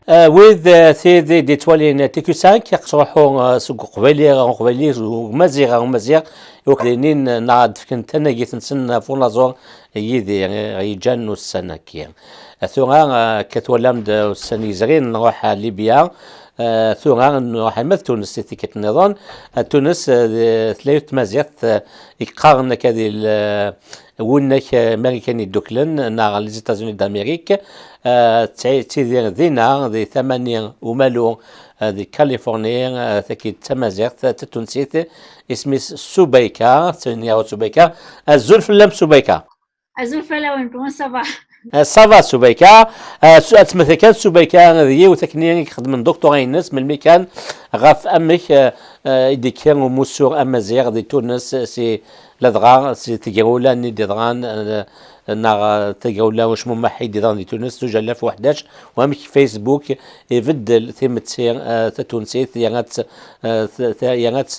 وذ ثي دي توالين تيكو سانك يقصرحوا سوق قبيلي ومزيغ ومزيغ وكلينين نعد كنت انا جيت نسن فونازور يدي يجان السنة كي ثم كتولمد السنة زغين نروح ليبيا ثم نروح مثل تونس تيكت النظام تونس ثلاث مزيغ يقارن كذي ونك امريكاني دوكلن نا لي زيتازوني دامريك تيدير ذينا ذي ثمانية ومالو ذي كاليفورنيا ثكي تمازيغ تونسيت اسمي سوبيكا تنيا سوبيكا الزلف لم سوبيكا Azul Falawen, comment ça va? صافا سوبيكا تمثل كان سوبيكا ذي وثكني خدم دكتورين ناس من الميكان غاف امك دي كان ومسور امازيغ دي تونس سي لدغا سي تجاولا ني دغان نا تجاولا واش ممحي دغان دي تونس تجلف 11 وامك فيسبوك يبدل ثيمتسير تونسيت يانات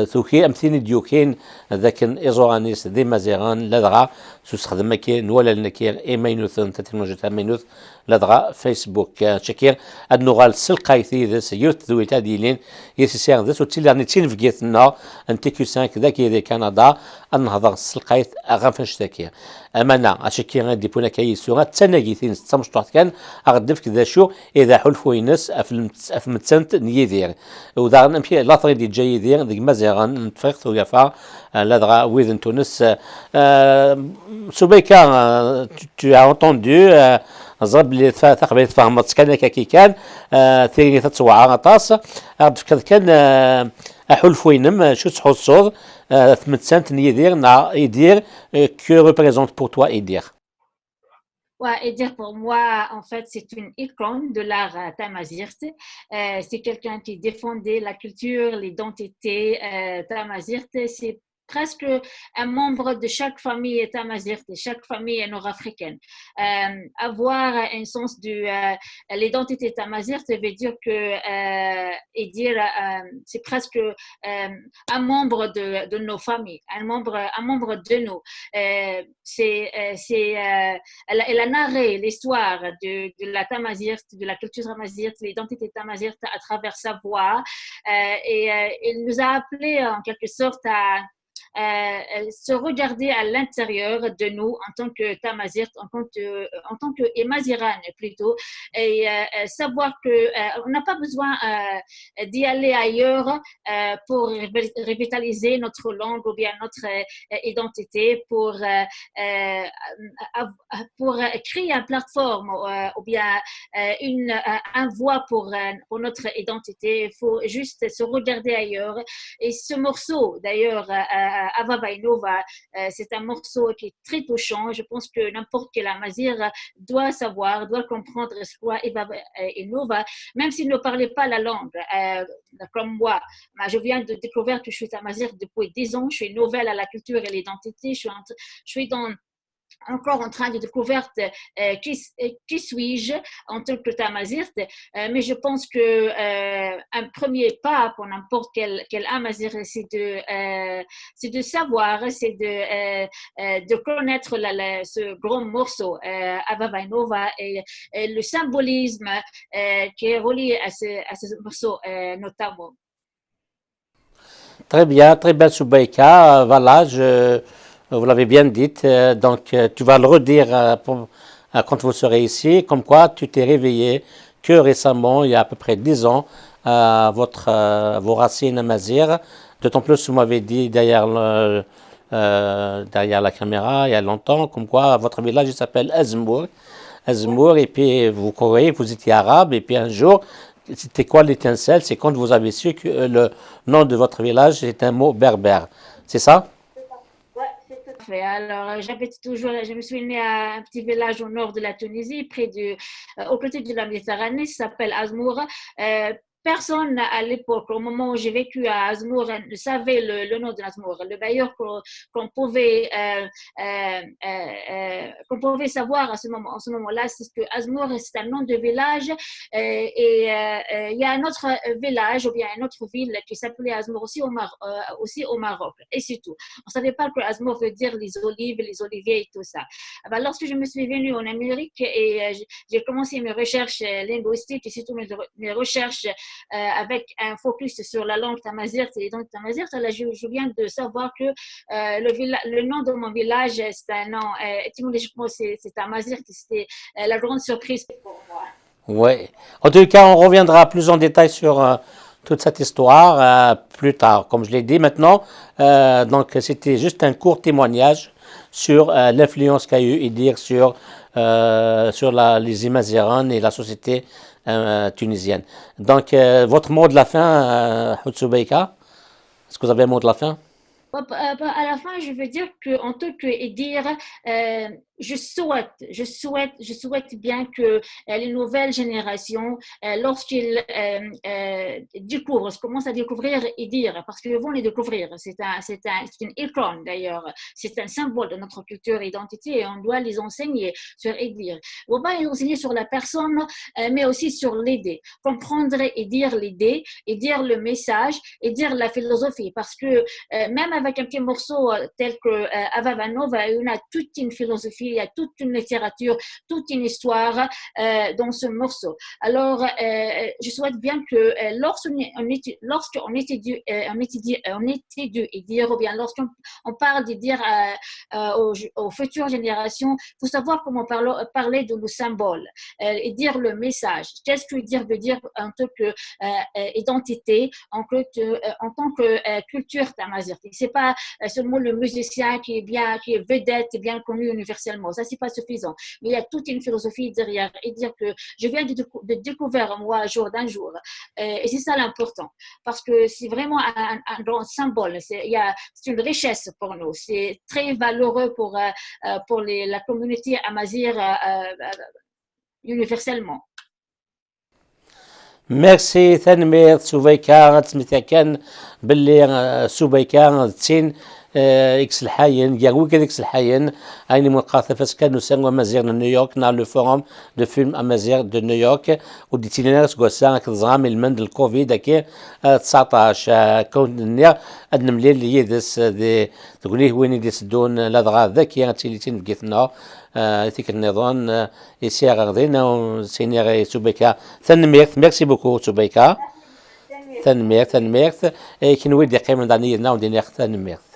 ثوكي امثيني ديوكين ذاك ازورانيس دي مازيغان لدغا تستخدم كي ولا النكير ايمينوث تكنولوجيا ايمينوث لدغا فيسبوك شكير النغال سلقايثي ذس يوت ذويتا ديلين يسير ذس وتيلاني تين فيتنا انتيكو 5 ذاك دي كندا النهضه سلقايث اغافنش تاكير امانا اشكي غادي بونا كيسوغا تناغيثين تمشطات كان اغدفك ذا شو اذا حلفوا ينس افمتسنت نيدير وذا نمشي لا طريق دي جاي دير ديك مازيغان نتفيق ويافا لدغا ويذن تونس سوبيكا tu as entendu زرب اللي ثقبل تفهمت كان كي كان ثاني تتوعى غطاس كان احلفوا ينم شو تحصل ثمتسنت نيدير نا يدير que représente pour toi Edir. Ouais, et dire pour moi, en fait, c'est une icône de l'art tamazirt. C'est quelqu'un qui défendait la culture, l'identité tamazirt. C'est presque un membre de chaque famille tamazirt, de chaque famille nord-africaine. Avoir un sens de l'identité tamazirt veut dire que, et dire, c'est presque un membre de nos familles, un membre de nous. Elle a narré l'histoire de la tamazirt, de la culture tamazirt, l'identité tamazirt à travers sa voix. Et elle nous a appelés en quelque sorte à se regarder à l'intérieur de nous en tant que tamazirt, en tant que Emaziran plutôt, et savoir que on n'a pas besoin d'y aller ailleurs pour revitaliser notre langue ou bien notre identité, pour créer une plateforme ou bien un voix pour notre identité. Il faut juste se regarder ailleurs. Et ce morceau, d'ailleurs, Ava Vainova, c'est un morceau qui est très touchant. Je pense que n'importe quel Amazir doit savoir, doit comprendre ce qu'est Ava Vainova, même s'il ne parlait pas la langue, comme moi. Je viens de découvrir que je suis Amazir depuis 10 ans. Je suis nouvelle à la culture et l'identité. Je suis encore en train de découvrir qui suis-je en tant que tamazirt, mais je pense que un premier pas pour n'importe quel amazir, c'est de savoir, c'est de connaître ce grand morceau Ava Vainova et le symbolisme qui est relié à ce morceau notamment. Très bien, Soubaïka. Voilà, vous l'avez bien dit. Donc, tu vas le redire quand vous serez ici, comme quoi tu t'es réveillé que récemment, il y a à peu près 10 ans, vos racines amazighes. D'autant plus, vous m'avez dit derrière la caméra, il y a longtemps, comme quoi votre village il s'appelle Azmour. Azmour, et puis vous croyez, vous étiez arabe, et puis un jour, c'était quoi l'étincelle? C'est quand vous avez su que le nom de votre village est un mot berbère. C'est ça? Alors, je me suis née à un petit village au nord de la Tunisie, aux côtés de la Méditerranée, ça s'appelle Azmour. personne à l'époque, au moment où j'ai vécu à Azmour, ne savait le nom de Azmour. Le bailleur qu'on pouvait, qu'on pouvait savoir à ce moment-là, c'est que Azmour, c'est un nom de village et il y a un autre village ou bien une autre ville qui s'appelait Azmour aussi au Maroc. Et c'est tout. On ne savait pas que Azmour veut dire les olives, les oliviers et tout ça. Alors, lorsque je me suis venue en Amérique et j'ai commencé mes recherches linguistiques et surtout mes recherches avec un focus sur la langue tamazight et les langues tamazight, là, je viens de savoir que le nom de mon village, c'est un nom, étymologiquement, c'est tamazight. C'était la grande surprise pour moi. Oui. En tout cas, on reviendra plus en détail sur toute cette histoire plus tard. Comme je l'ai dit maintenant, donc c'était juste un court témoignage sur l'influence qu'a eu Idir sur les Imazighan et la société tunisienne. Donc, votre mot de la fin, Houtsoubeika, est-ce que vous avez un mot de la fin? À la fin, je veux dire qu'en tant qu'Edir, je souhaite bien que les nouvelles générations, lorsqu'ils découvrent, commencent à découvrir Edir, parce qu'ils vont les découvrir. C'est une icône d'ailleurs, c'est un symbole de notre culture et identité et on doit les enseigner sur Edir. On va les enseigner sur la personne, mais aussi sur l'idée. Comprendre et dire l'idée, et dire le message, et dire la philosophie, parce que même avec un petit morceau tel que Avavanova, il y a toute une philosophie, il y a toute une littérature, toute une histoire dans ce morceau. Alors, je souhaite bien que lorsqu'on étudie et dire, ou bien lorsqu'on parle de dire aux futures générations, il faut savoir comment parler de nos symboles et dire le message. Qu'est-ce que dire veut dire en tant qu'identité, en tant que culture tamazight. C'est pas seulement le musicien qui est vedette, bien connu universellement. Ça, c'est pas suffisant. Mais il y a toute une philosophie derrière et dire que je viens de découvrir moi jour d'un jour. Et c'est ça l'important. Parce que c'est vraiment un grand symbole. C'est une richesse pour nous. C'est très valeureux pour la communauté amazigh universellement. ميرسي تنمير سوبيكا سميتها كان باللي سوبيكا تسين اكس الحاين جاوي كذاك الحاين ايني مقاطع فاسكان نسان ومازيغ نيويورك نا لو فورم دو فيلم امازيغ دو نيويورك ودي تينيرس كوسا كزغام المند الكوفيد كي 19 كون نيا ادن مليل يدس دي تقوليه وين يدس دون لا دغا ذاك تيليتين كيثنا تيك النظام يسير غدينا سينيغ سوبيكا ثنميرت ميرسي بوكو سوبيكا ثنميرت كنوي دي قيم دانينا ودينا ثنميرت